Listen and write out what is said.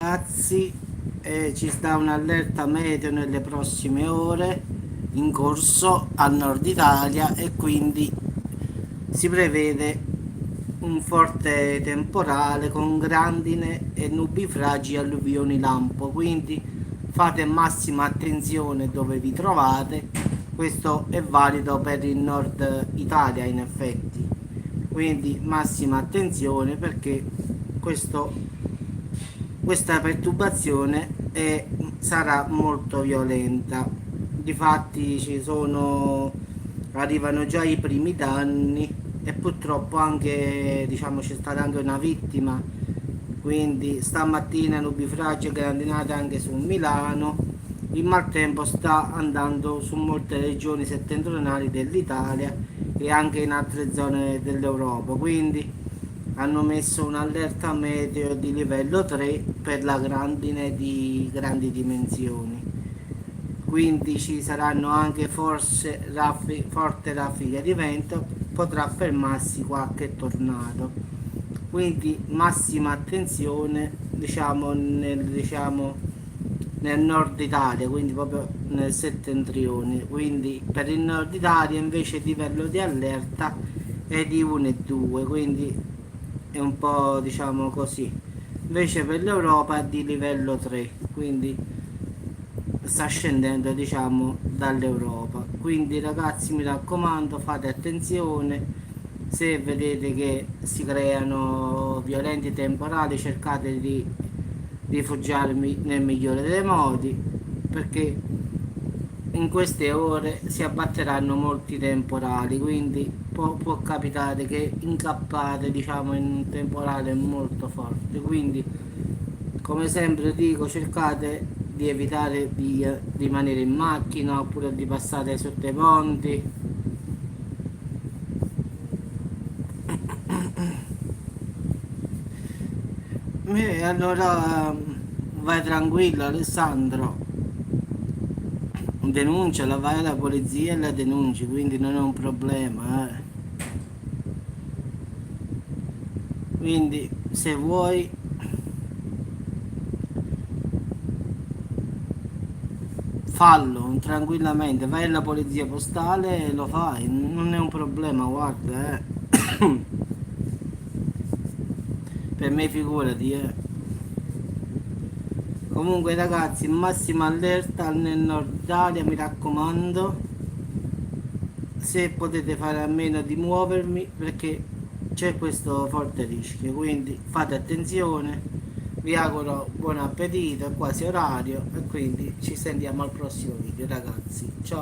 Ragazzi, ci sta un'allerta meteo nelle prossime ore in corso al nord Italia e quindi si prevede un forte temporale con grandine e nubifragi e alluvioni lampo, quindi fate massima attenzione dove vi trovate. Questo è valido per il nord Italia in effetti, quindi massima attenzione perché questo questa perturbazione sarà molto violenta. Difatti arrivano già i primi danni e purtroppo anche diciamo c'è stata anche una vittima. Quindi stamattina nubifragi e grandinate anche su Milano. Il maltempo sta andando su molte regioni settentrionali dell'Italia e anche in altre zone dell'Europa. Quindi hanno messo un'allerta meteo di livello 3 per la grandine di grandi dimensioni. Quindi ci saranno anche forse forti raffiche di vento, potrà fermarsi qualche tornado. Quindi massima attenzione nel nord Italia, quindi proprio nel settentrione. Quindi per il nord Italia invece il livello di allerta è di 1 e 2, quindi è un po' diciamo così. Invece per l'Europa è di livello 3, quindi sta scendendo diciamo dall'Europa. Quindi ragazzi mi raccomando fate attenzione, se vedete che si creano violenti temporali cercate di rifugiarvi nel migliore dei modi, perché in queste ore si abbatteranno molti temporali, quindi può capitare che incappate diciamo in un temporale molto forte. Quindi come sempre dico, cercate di evitare di rimanere in macchina oppure di passare sotto i ponti. E allora vai tranquillo Alessandro, denunciala, vai alla polizia e la denunci, quindi non è un problema. Quindi se vuoi fallo tranquillamente, vai alla polizia postale e lo fai, non è un problema, guarda, per me figurati. Comunque ragazzi, massima allerta nel nord Italia, mi raccomando, se potete fare a meno di muovermi perché c'è questo forte rischio, quindi fate attenzione, vi auguro buon appetito, è quasi orario e quindi ci sentiamo al prossimo video ragazzi, ciao.